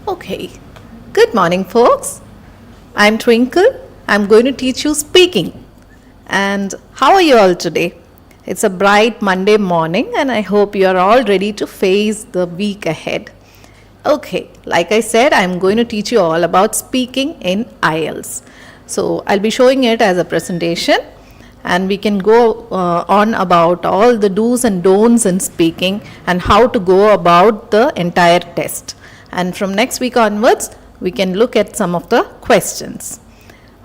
Okay, good morning, folks. I'm Twinkle. I'm going to teach you speaking. And how are you all today? It's a bright Monday morning, and I hope you are all ready to face the week ahead. Okay, like I said, I'm going to teach you all about speaking in Ielts. So I'll be showing it as a presentation, and we can go on about all the do's and don'ts in speaking and how to go about the entire test. And from next week onwards, we can look at some of the questions.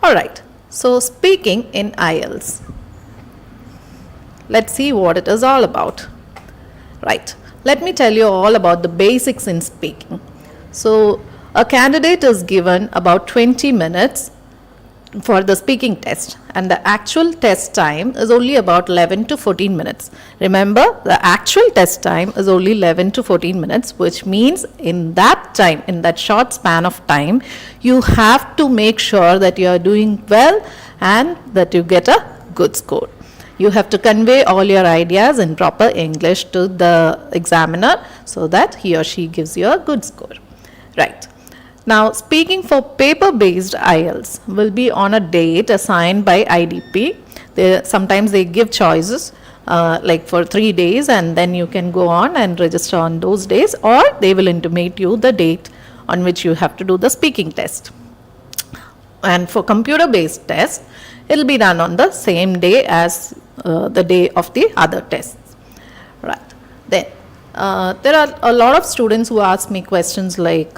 Alright, so speaking in Ielts. Let's see what it is all about. Right, let me tell you all about the basics in speaking. So a candidate is given about 20 minutes for the speaking test, and the actual test time is only about 11 to 14 minutes. Remember, the actual test time is only 11 to 14 minutes, which means in that time, in that short span of time, you have to make sure that you are doing well and that you get a good score. You have to convey all your ideas in proper English to the examiner so that he or she gives you a good score. Right. Now, speaking for paper-based Ielts will be on a date assigned by IDP. Sometimes they give choices like for 3 days, and then you can go on and register on those days, or they will intimate you the date on which you have to do the speaking test. And for computer-based tests, it will be done on the same day as the day of the other tests. Right. Then there are a lot of students who ask me questions like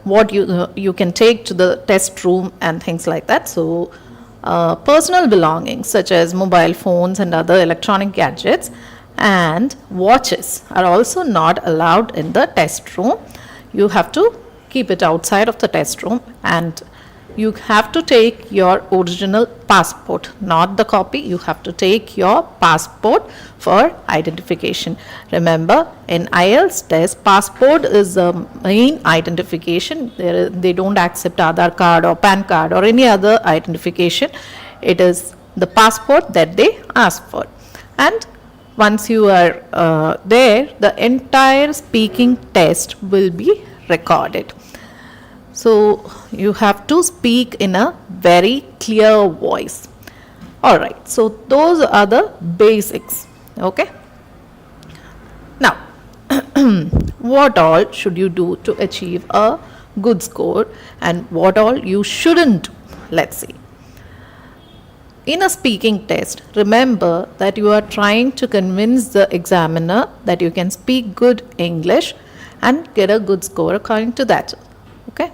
what you can take to the test room and things like that. So personal belongings such as mobile phones and other electronic gadgets and watches are also not allowed in the test room. You have to keep it outside of the test room, and you have to take your original passport, not the copy. You have to take your passport for identification. Remember, in Ielts test, passport is the main identification. They don't accept Aadhaar card or PAN card or any other identification. It is the passport that they ask for. And once you are there, the entire speaking test will be recorded. So you have to speak in a very clear voice. Alright, so those are the basics. Okay. Now, what all should you do to achieve a good score, and what all you shouldn't do? Let's see. In a speaking test, remember that you are trying to convince the examiner that you can speak good English and get a good score according to that. Okay,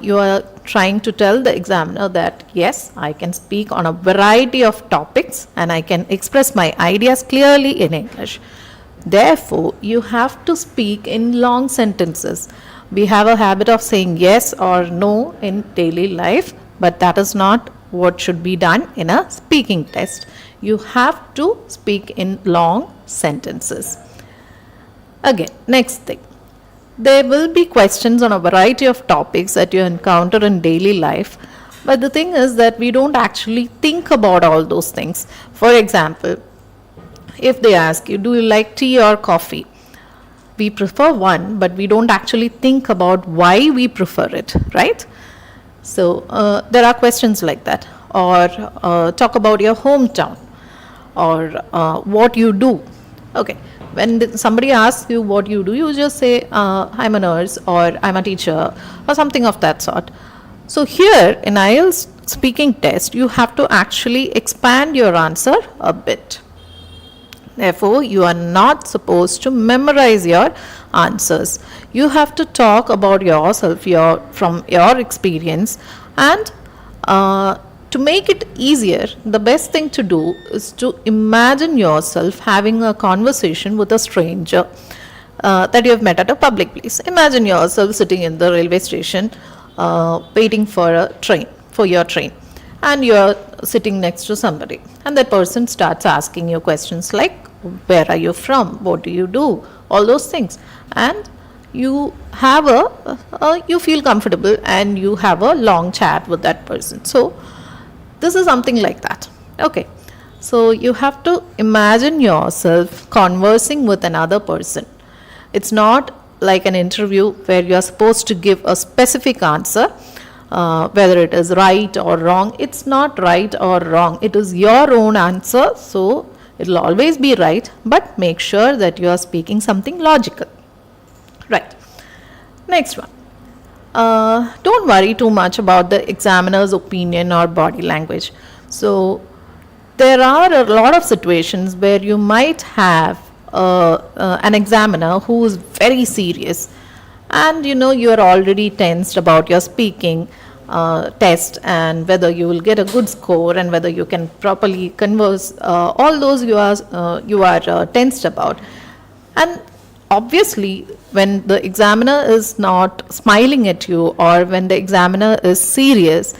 you are trying to tell the examiner that yes, I can speak on a variety of topics and I can express my ideas clearly in English. Therefore, you have to speak in long sentences. We have a habit of saying yes or no in daily life, but that is not what should be done in a speaking test. You have to speak in long sentences. Again, next thing. There will be questions on a variety of topics that you encounter in daily life, but the thing is that we don't actually think about all those things. For example, if they ask you, do you like tea or coffee? We prefer one, but we don't actually think about why we prefer it, right? So there are questions like that. Or talk about your hometown, or what you do. Okay. When somebody asks you what you do, you just say, I'm a nurse, or I'm a teacher, or something of that sort. So here in Ielts speaking test, you have to actually expand your answer a bit. Therefore, you are not supposed to memorize your answers. You have to talk about yourself, from your experience, and to make it easier, the best thing to do is to imagine yourself having a conversation with a stranger that you have met at a public place. Imagine yourself sitting in the railway station waiting for your train, and you are sitting next to somebody, and that person starts asking you questions like, where are you from, what do you do, all those things, and you have you feel comfortable and you have a long chat with that person. So this is something like that. Okay, so you have to imagine yourself conversing with another person. It's not like an interview where you are supposed to give a specific answer, whether it is right or wrong. It's not right or wrong. It is your own answer, so it will always be right, but make sure that you are speaking something logical. Right. Next one. Don't worry too much about the examiner's opinion or body language. So there are a lot of situations where you might have an examiner who is very serious, and you are already tensed about your speaking test and whether you will get a good score and whether you can properly converse. All those you are tensed about. And obviously, when the examiner is not smiling at you, or when the examiner is serious,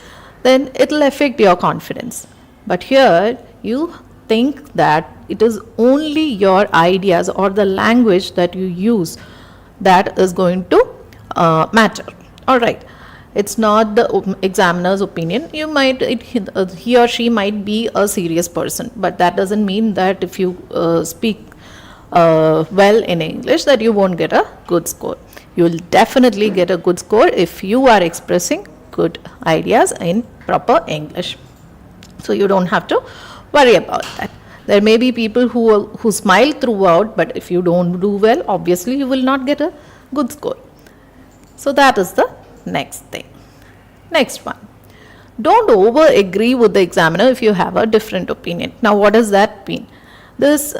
then it will affect your confidence. But here you think that it is only your ideas or the language that you use that is going to matter. All right. It's not the examiner's opinion. He or she might be a serious person, but that doesn't mean that if you speak well in English that you won't get a good score. You will definitely get a good score if you are expressing good ideas in proper English. So you don't have to worry about that. There may be people who smile throughout, but if you don't do well, obviously you will not get a good score. So that is the next thing. Next one. Don't over agree with the examiner if you have a different opinion. Now what does that mean? This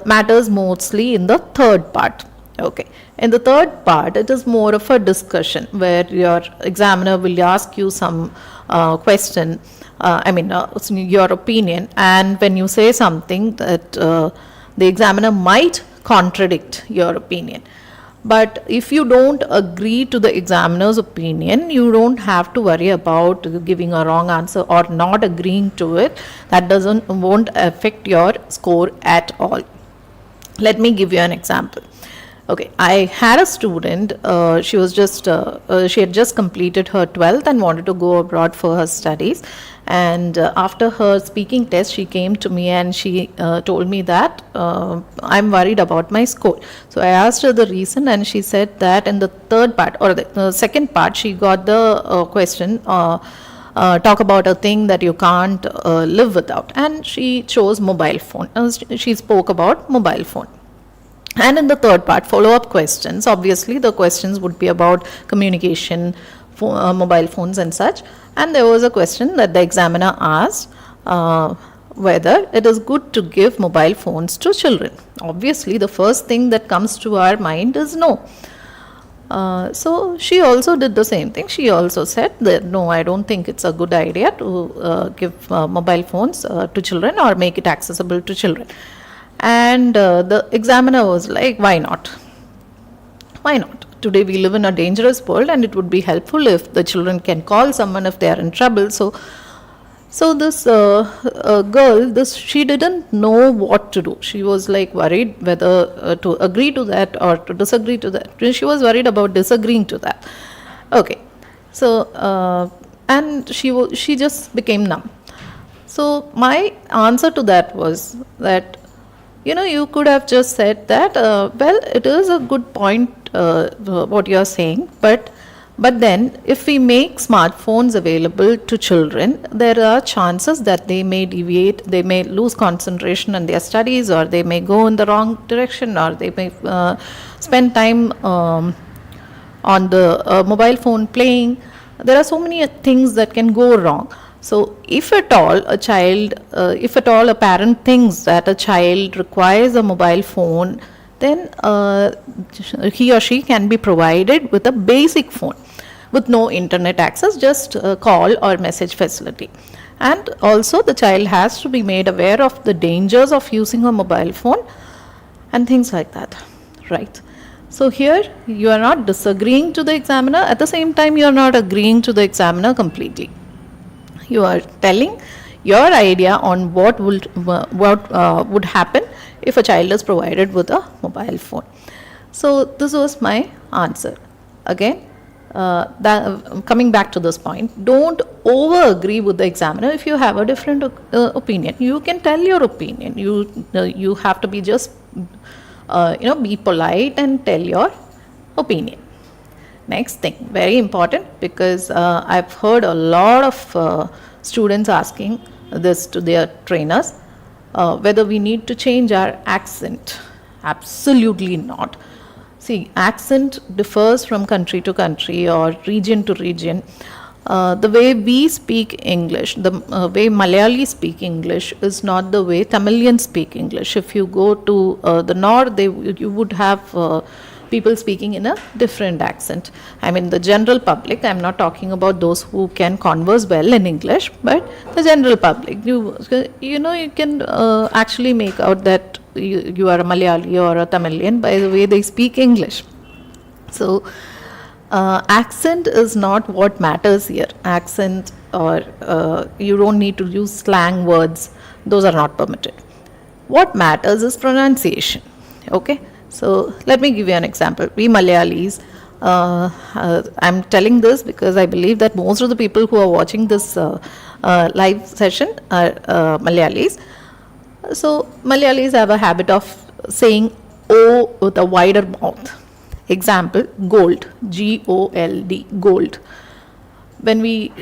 matters mostly in the third part. Okay. In the third part, it is more of a discussion where your examiner will ask you some question, your opinion, and when you say something that the examiner might contradict your opinion. But if you don't agree to the examiner's opinion, you don't have to worry about giving a wrong answer or not agreeing to it. That won't affect your score at all. Let me give you an example. Okay, I had a student. She had just completed her 12th and wanted to go abroad for her studies. And after her speaking test, she came to me and she told me that I'm worried about my score. So I asked her the reason, and she said that in the third part or the second part, she got the question, talk about a thing that you can't live without. And she chose mobile phone. She spoke about mobile phone. And in the third part, follow-up questions. Obviously, the questions would be about communication, mobile phones and such. And there was a question that the examiner asked whether it is good to give mobile phones to children. Obviously, the first thing that comes to our mind is no. So she also did the same thing. She also said that no, I don't think it's a good idea to give mobile phones to children or make it accessible to children. And the examiner was like, why not? Why not? Today we live in a dangerous world, and it would be helpful if the children can call someone if they are in trouble. So this girl, she didn't know what to do. She was like worried whether to agree to that or to disagree to that. She was worried about disagreeing to that. Okay. So, and she just became numb. So my answer to that was that, you could have just said that, well, it is a good point what you are saying, but then if we make smartphones available to children, there are chances that they may deviate, they may lose concentration in their studies, or they may go in the wrong direction, or they may spend time on the mobile phone playing. There are so many things that can go wrong. So if at all a parent thinks that a child requires a mobile phone, then he or she can be provided with a basic phone with no internet access, just call or message facility. And also the child has to be made aware of the dangers of using a mobile phone and things like that, right? So here you are not disagreeing to the examiner. At the same time, you are not agreeing to the examiner completely. You are telling your idea on what would happen if a child is provided with a mobile phone. So this was my answer. Again, coming back to this point, don't over agree with the examiner if you have a different opinion. You can tell your opinion. You have to be just be polite and tell your opinion. Next thing, very important, because I've heard a lot of students asking this to their trainers, whether we need to change our accent. Absolutely not. See, accent differs from country to country or region to region. The way we speak English, the way Malayali speak English is not the way Tamilians speak English. If you go to the north, you would have people speaking in a different accent. I mean, the general public, I'm not talking about those who can converse well in English, but the general public, you can actually make out that you are a Malayali or a Tamilian by the way they speak English. So, accent is not what matters here. Accent, or you don't need to use slang words, those are not permitted. What matters is pronunciation. Okay, so let me give you an example. We Malayalis, I'm telling this because I believe that most of the people who are watching this live session are Malayalis. So Malayalis have a habit of saying O with a wider mouth. Example, gold, G-O-L-D, gold. When we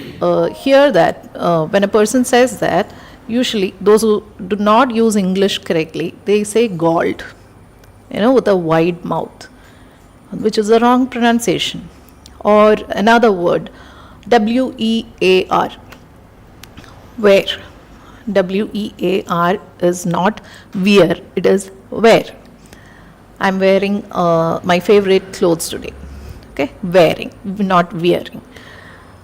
hear that, when a person says that, usually those who do not use English correctly, they say gold, with a wide mouth, which is the wrong pronunciation. Or another word, W-E-A-R, where. W-E-A-R is not wear, it is wear. I'm wearing my favorite clothes today. Okay, wearing, not wearing.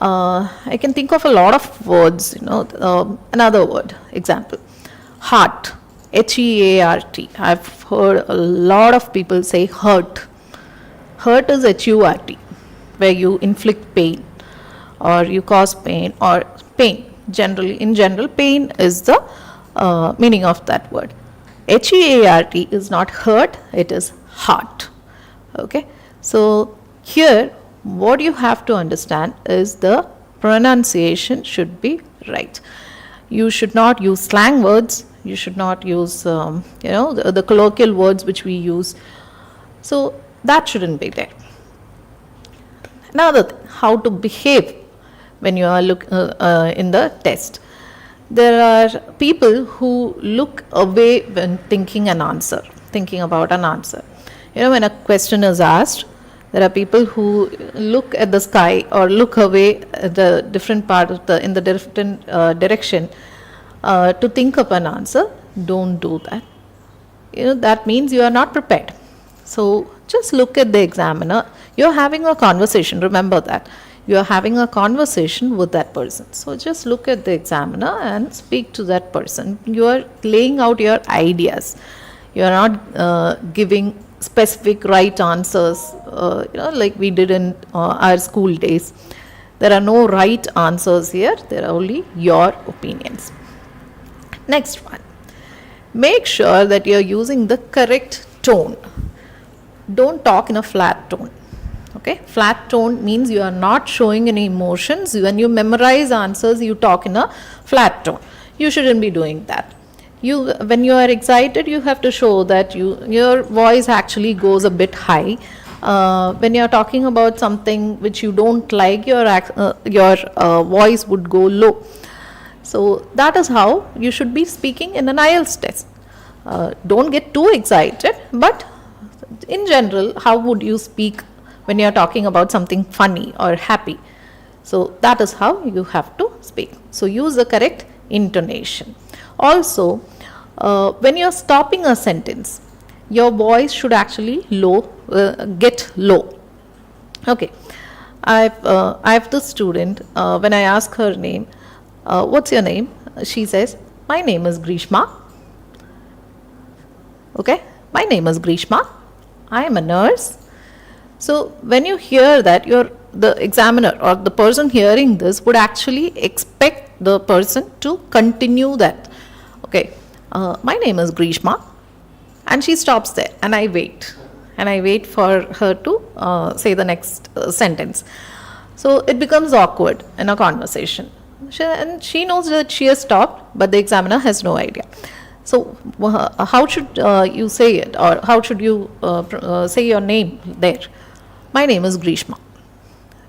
I can think of a lot of words, another word, example, heart, H-E-A-R-T. I've heard a lot of people say hurt. Hurt is H-U-R-T, where you inflict pain or you cause pain or pain. In general, pain is the meaning of that word. H-E-A-R-T is not hurt, it is heart. Okay, so here what you have to understand is the pronunciation should be right. You should not use slang words, you should not use the colloquial words which we use. So that shouldn't be there. Another thing, how to behave when you are in the test. There are people who look away when thinking about an answer. When a question is asked, there are people who look at the sky or look away at the different part of in the different direction to think of an answer. Don't do that. That means you are not prepared. So just look at the examiner. You're having a conversation, remember that. You are having a conversation with that person. So just look at the examiner and speak to that person. You are laying out your ideas. You are not giving specific right answers, like we did in our school days. There are no right answers here. There are only your opinions. Next one. Make sure that you are using the correct tone. Don't talk in a flat tone. Okay, flat tone means you are not showing any emotions. When you memorize answers, you talk in a flat tone. You shouldn't be doing that. When you are excited, you have to show that your voice actually goes a bit high. When you are talking about something which you don't like, your voice would go low. So that is how you should be speaking in an Ielts test. Don't get too excited, but in general, how would you speak when you are talking about something funny or happy? So that is how you have to speak. So use the correct intonation. Also, when you are stopping a sentence, your voice should actually get low. Okay, I have this student. When I ask her name, what's your name? She says, my name is Grishma. Okay, my name is Grishma. I am a nurse. So when you hear that, the examiner or the person hearing this would actually expect the person to continue that. Okay, my name is Grishma, and she stops there, and I wait for her to say the next sentence. So it becomes awkward in a conversation, and she knows that she has stopped, but the examiner has no idea. So how should you say it, or how should you say your name there? my name is Grishma,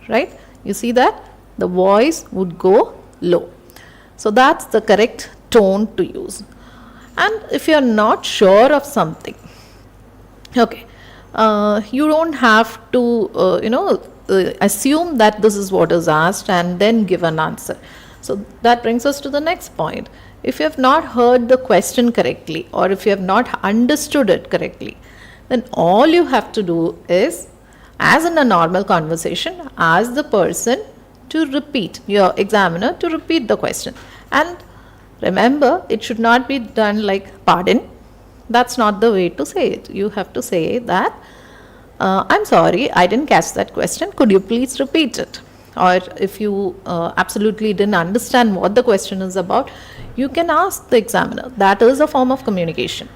right? You see that the voice would go low. So that's the correct tone to use. And if you're not sure of something, okay, you don't have to, assume that this is what is asked and then give an answer. So that brings us to the next point. If you have not heard the question correctly, or if you have not understood it correctly, then all you have to do is, as in a normal conversation, ask the person to repeat, your examiner to repeat the question. And remember, it should not be done like, pardon. That's not the way to say it. You have to say that, I'm sorry, I didn't catch that question. Could you please repeat it? Or if you absolutely didn't understand what the question is about, you can ask the examiner. That is a form of communication.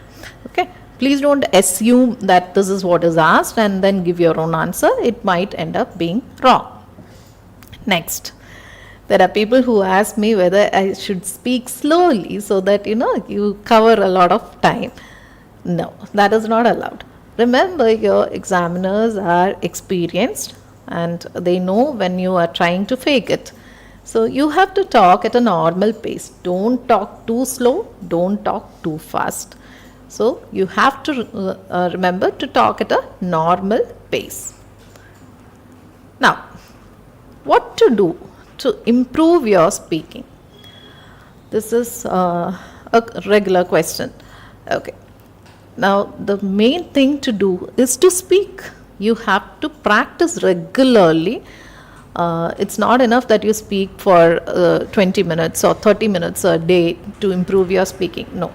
Okay. Please don't assume that this is what is asked and then give your own answer. It might end up being wrong. Next, there are people who ask me whether I should speak slowly so that you cover a lot of time. No, that is not allowed. Remember, your examiners are experienced and they know when you are trying to fake it. So you have to talk at a normal pace. Don't talk too slow, don't talk too fast. So you have to remember to talk at a normal pace. Now, what to do to improve your speaking? This is a regular question. Okay. Now, the main thing to do is to speak. You have to practice regularly. It's not enough that you speak for 20 minutes or 30 minutes a day to improve your speaking. No.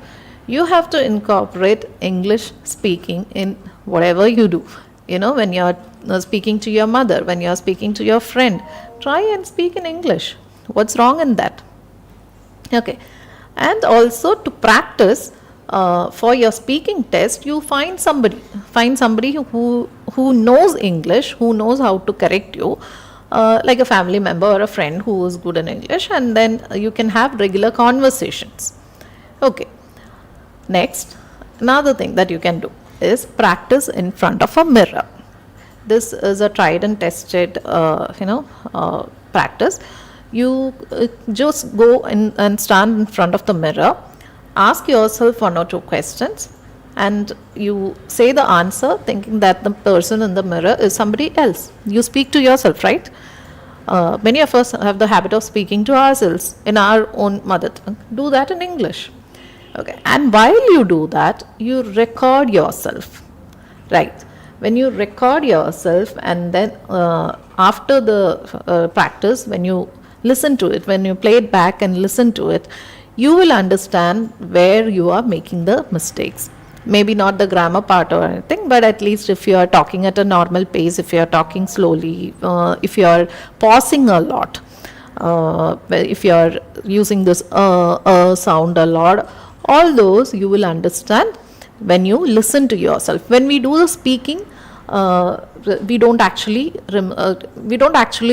You have to incorporate English speaking in whatever you do. When you're speaking to your mother, when you're speaking to your friend, try and speak in English. What's wrong in that? Okay. And also to practice, for your speaking test, you find somebody who knows English, who knows how to correct you, like a family member or a friend who is good in English, and then you can have regular conversations. Okay. Next, another thing that you can do is practice in front of a mirror. This is a tried and tested, practice. You just go and stand in front of the mirror, ask yourself 1 or 2 questions, and you say the answer thinking that the person in the mirror is somebody else. You speak to yourself, right? Many of us have the habit of speaking to ourselves in our own mother tongue. Do that in English. Okay. And while you do that, you record yourself, right? When you record yourself and then after the practice, when you listen to it, when you play it back and listen to it, you will understand where you are making the mistakes. Maybe not the grammar part or anything, but at least if you are talking at a normal pace, if you are talking slowly, if you are pausing a lot, if you are using this sound a lot, all those you will understand when you listen to yourself. When we do the speaking, we don't actually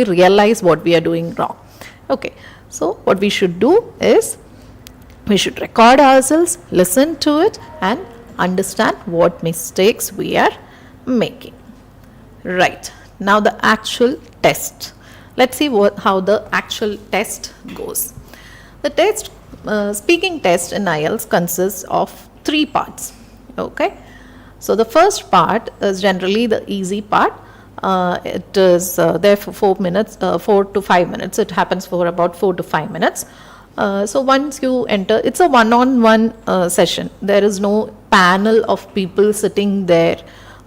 realize what we are doing wrong. Okay, so what we should do is we should record ourselves, listen to it, and understand what mistakes we are making. Right, now the actual test. Let's see how the actual test goes. The test, speaking test in Ielts consists of 3 parts. Okay, so the first part is generally the easy part. It is there for 4 to 5 minutes. It happens for about 4 to 5 minutes. So once you enter, it's a one-on-one session. There is no panel of people sitting there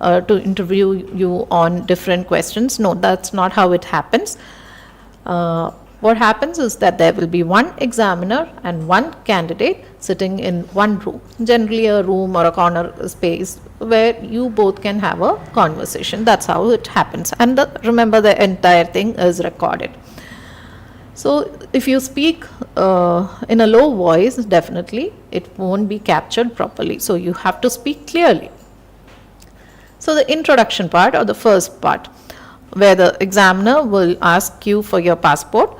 to interview you on different questions. No, that's not how it happens. What happens is that there will be one examiner and one candidate sitting in one room, generally a room or a corner space where you both can have a conversation. That's how it happens. And remember, the entire thing is recorded. So if you speak in a low voice, definitely it won't be captured properly. So you have to speak clearly. So the introduction part, or the first part, where the examiner will ask you for your passport,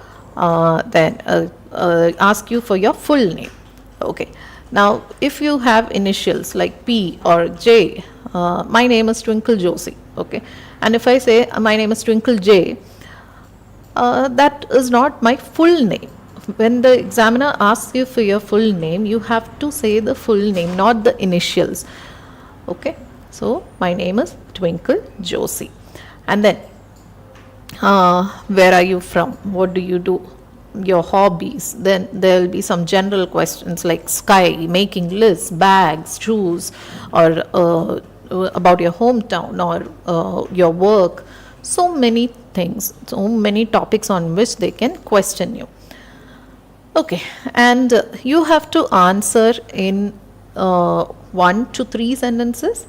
then ask you for your full name. Okay. Now, if you have initials like P or J, my name is Twinkle Josie. Okay. And if I say my name is Twinkle J, that is not my full name. When the examiner asks you for your full name, you have to say the full name, not the initials. Okay, so my name is Twinkle Josie. And then, where are you from? What do you do? Your hobbies. Then there will be some general questions like sky, making lists, bags, shoes, or about your hometown, or your work. So many things, so many topics on which they can question you. Okay, and you have to answer in 1 to 3 sentences.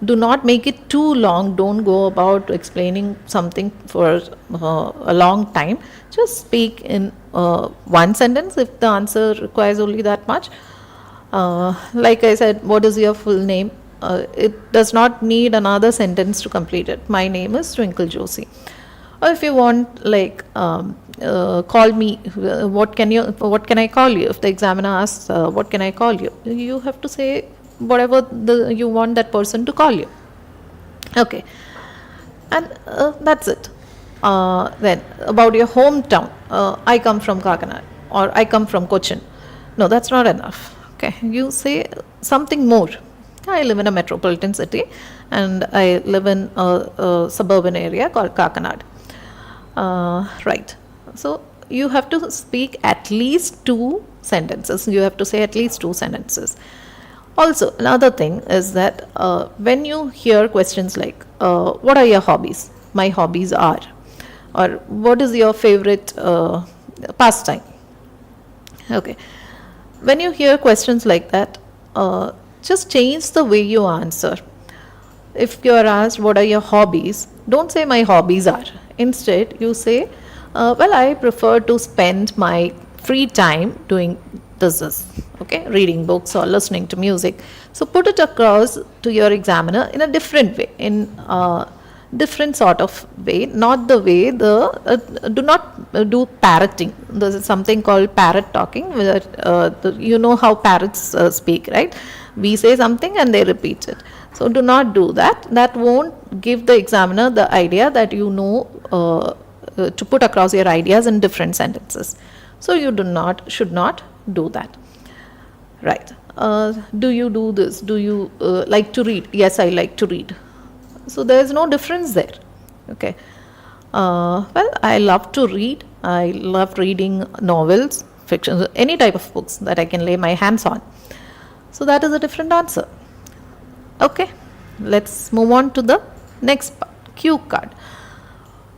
Do not make it too long. Don't go about explaining something for a long time. Just speak in 1 sentence if the answer requires only that much. Like I said, what is your full name? It does not need another sentence to complete it. My name is Twinkle Josie. Or if you want, like, call me, what can I call you? If the examiner asks, what can I call you? You have to say whatever you want that person to call you. Okay, and that's it. Then about your hometown, I come from Kakinad, or I come from Cochin. No, that's not enough. Okay, you say something more. I live in a metropolitan city, and I live in a suburban area called Kakinad. Right. So you have to speak at least 2 sentences. You have to say at least 2 sentences. Also, another thing is that when you hear questions like, what are your hobbies? My hobbies are. Or what is your favorite pastime? Okay. When you hear questions like that, just change the way you answer. If you are asked, what are your hobbies? Don't say my hobbies are. Instead, you say, well, I prefer to spend my free time doing this, okay, reading books or listening to music. So put it across to your examiner in a different way, in different sort of way, not the way do not do parroting. There is something called parrot talking, where you know how parrots speak, right? We say something and they repeat it. So do not do that. That won't give the examiner the idea that you know to put across your ideas in different sentences. So you should not do that. Right. Do you do this? Do you like to read? Yes, I like to read. So there is no difference there. Okay. Well, I love to read. I love reading novels, fiction, any type of books that I can lay my hands on. So that is a different answer. Okay. Let's move on to the next part, cue card.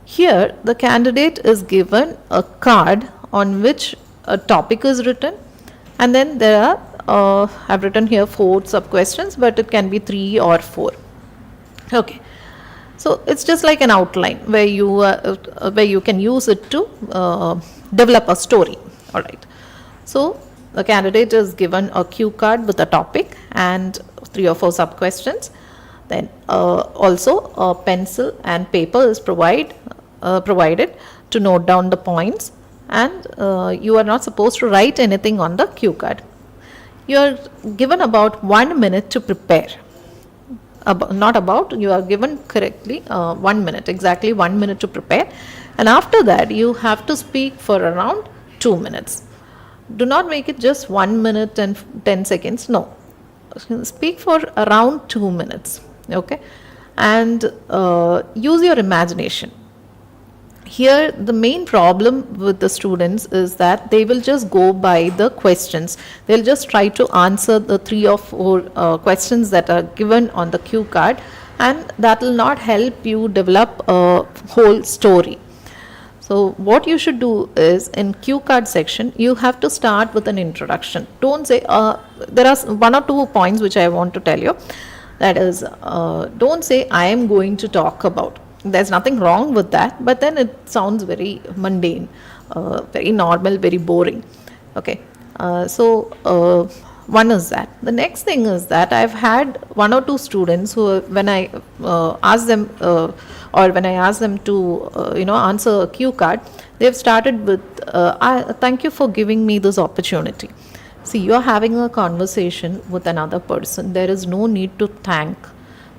Here, the candidate is given a card on which a topic is written, and then there are, I've written here 4 sub-questions, but it can be 3 or 4. Okay, so it's just like an outline where you can use it to develop a story. All right, so the candidate is given a cue card with a topic and 3 or 4 sub-questions. Then also a pencil and paper is provided to note down the points, and you are not supposed to write anything on the cue card. You are given about 1 minute to prepare. You are given correctly 1 minute, exactly 1 minute to prepare, and after that you have to speak for around 2 minutes. Do not make it just 1 minute and 10 seconds. No, speak for around 2 minutes. Okay, and use your imagination. Here the main problem with the students is that they will just go by the questions. They'll just try to answer the 3 or 4 questions that are given on the cue card, and that will not help you develop a whole story. So what you should do is, in cue card section, you have to start with an introduction. Don't say, there are 1 or 2 points which I want to tell you. That is, don't say I am going to talk about. There's nothing wrong with that, but then it sounds very mundane, very normal, very boring. Okay, so one is that. The next thing is that I've had 1 or 2 students who, when I ask them to answer a cue card, they've started with thank you for giving me this opportunity. See, you're having a conversation with another person. There is no need to thank.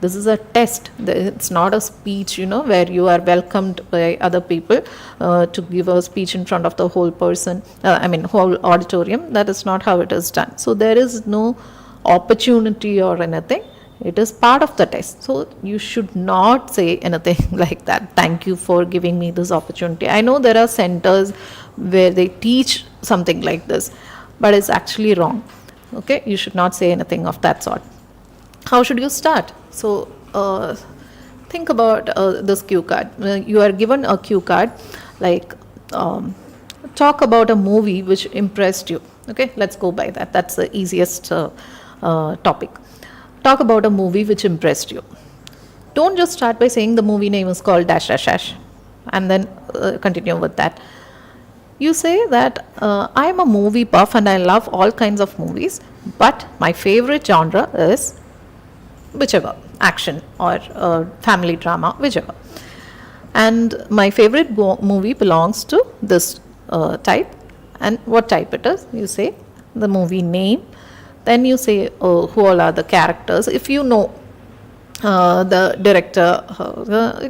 This is a test. It's not a speech, where you are welcomed by other people to give a speech in front of the whole whole auditorium. That is not how it is done. So there is no opportunity or anything. It is part of the test. So you should not say anything like that. Thank you for giving me this opportunity. I know there are centers where they teach something like this, but it's actually wrong. Okay, you should not say anything of that sort. How should you start? So think about this cue card. You are given a cue card, like talk about a movie which impressed you. Okay, let's go by that. That's the easiest topic. Talk about a movie which impressed you. Don't just start by saying the movie name is called dash dash dash and then continue with that. You say that I am a movie buff and I love all kinds of movies, but my favorite genre is whichever, action or family drama, whichever. And my favorite movie belongs to this type. And what type it is? You say the movie name. Then you say who all are the characters. If you know the director,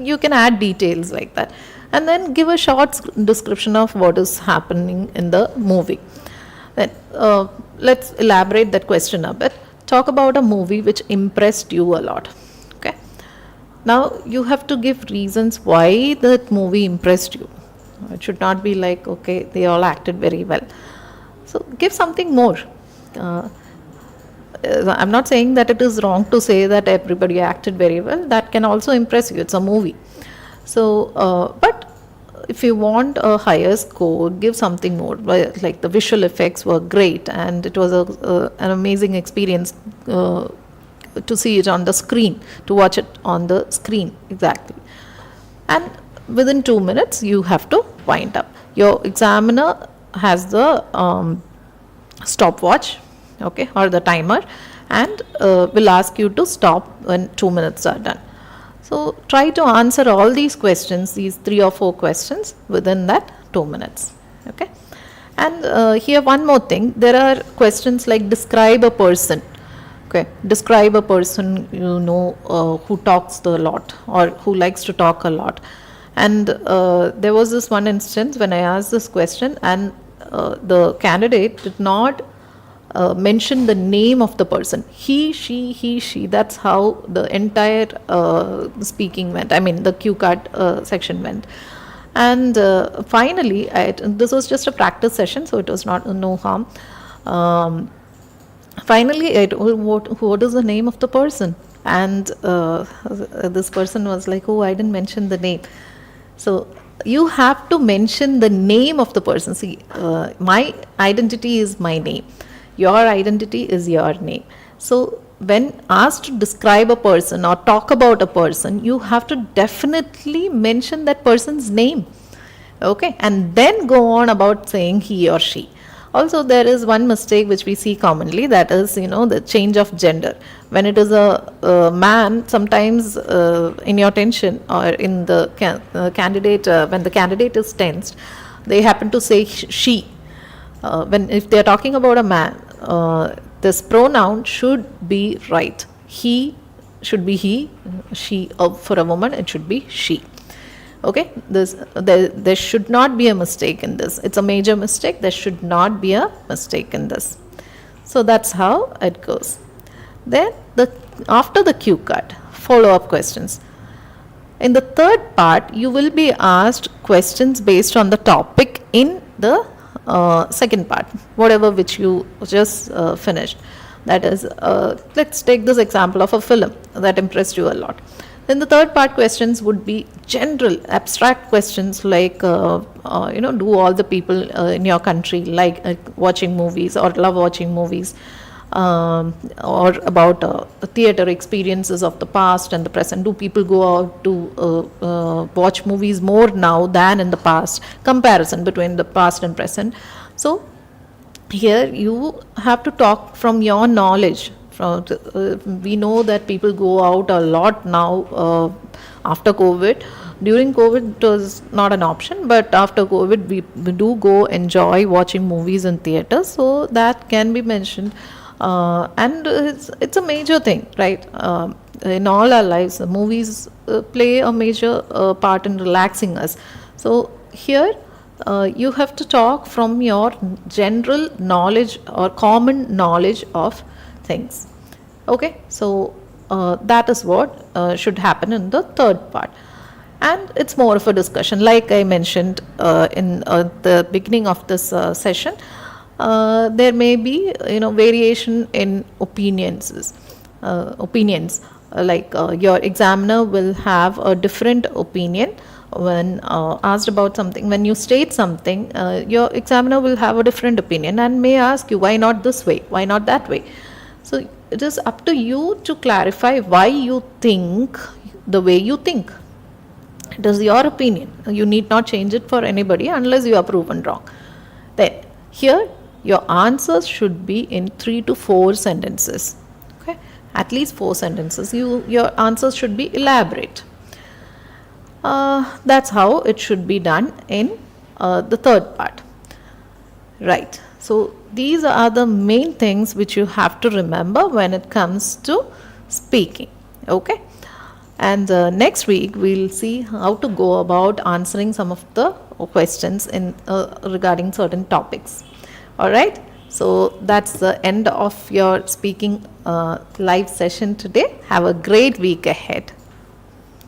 you can add details like that. And then give a short description of what is happening in the movie. Then let's elaborate that question a bit. Talk about a movie which impressed you a lot. Okay. Now you have to give reasons why that movie impressed you. It should not be like, okay, they all acted very well. So give something more. I'm not saying that it is wrong to say that everybody acted very well. That can also impress you. It's a movie. So, but if you want a higher score, give something more. Like the visual effects were great, and it was an amazing experience to see it on the screen, to watch it on the screen. Exactly. And within 2 minutes, you have to wind up. Your examiner has the stopwatch, okay, or the timer, and will ask you to stop when 2 minutes are done. So try to answer all these questions, these 3 or 4 questions within that 2 minutes. Okay. And here one more thing, there are questions like describe a person. Okay, describe a person who talks a lot or who likes to talk a lot. And there was this one instance when I asked this question, and the candidate did not mention the name of the person. He, she. That's how the entire speaking went. I mean, the cue card section went. And finally, this was just a practice session, so it was no harm. Finally, I told what is the name of the person, and this person was like, "Oh, I didn't mention the name." So you have to mention the name of the person. See, my identity is my name. Your identity is your name. So when asked to describe a person or talk about a person, you have to definitely mention that person's name. Okay, and then go on about saying he or she. Also, there is one mistake which we see commonly, that is, the change of gender. When it is a man, sometimes in your tension or in the candidate, when the candidate is tensed, they happen to say she. If they are talking about a man, this pronoun should be right. He should be he, she. For a woman, it should be she. Okay, there should not be a mistake in this. It's a major mistake. There should not be a mistake in this. So that's how it goes. Then after the cue card, follow-up questions. In the third part, you will be asked questions based on the topic in the second part, whatever which you just finished. That is, let's take this example of a film that impressed you a lot. Then the third part questions would be general, abstract questions like, do all the people in your country like watching movies or love watching movies, or about theatre experiences of the past and the present. Do people go out to watch movies more now than in the past? Comparison between the past and present. So here you have to talk from your knowledge. We know that people go out a lot now after COVID. During COVID it was not an option, but after COVID we do go enjoy watching movies in theaters, so that can be mentioned. And it's a major thing, right? in all our lives, the movies play a major part in relaxing us. So here you have to talk from your general knowledge or common knowledge of things. Okay, so that is what should happen in the third part. And it's more of a discussion, like I mentioned in the beginning of this session. There may be, variation in opinions. Like your examiner will have a different opinion when asked about something. When you state something, your examiner will have a different opinion and may ask you, why not this way, why not that way. So it is up to you to clarify why you think the way you think. It is your opinion. You need not change it for anybody unless you are proven wrong. Then here your answers should be in 3 to 4 sentences. Okay, at least 4 sentences. Your answers should be elaborate. That's how it should be done in the third part. Right. So these are the main things which you have to remember when it comes to speaking. Okay. And next week we'll see how to go about answering some of the questions in regarding certain topics. All right. So that's the end of your speaking live session today. Have a great week ahead.